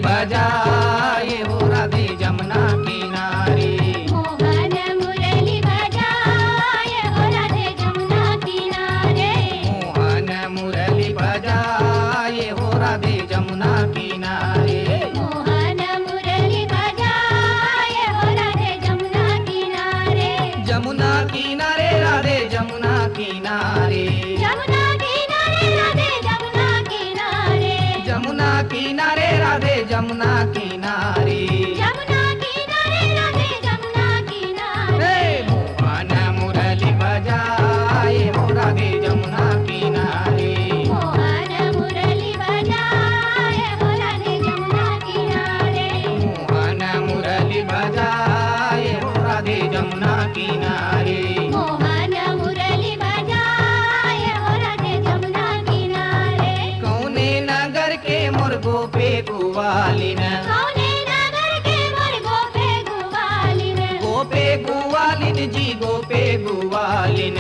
बजाए हो राधे जमुना किनारे। मोहन मुरली बजाए हो राधे जमुना किनारे। मोहन मुरली बजाए हो राधे जमुना किनारे। मोहन मुरली बजाए हो राधे जमुना किनारे। जमुना किनारे राधे जमुना किनारे। जमुना किनारे राधे जमुना किनारे। जमुना किनारे राधे जमुना किनारे। जमुना किनारे राधे जमुना किनारे। रे मोहन मुरली बजाए हो राधे जमुना किनारे। मोहन मुरली बजाए हो राधे जमुना किनारे। मोहन मुरली बजाए हो राधे जमुना किनारे। मोहन मुरली बजाए हो राधे जमुना किनारे। कौने नगर के मुर्गो पे गुवालिन। कौने नगर के मोर गोपे गुवालिन। गोपे गुवालिन जी गोपे गुवालिन।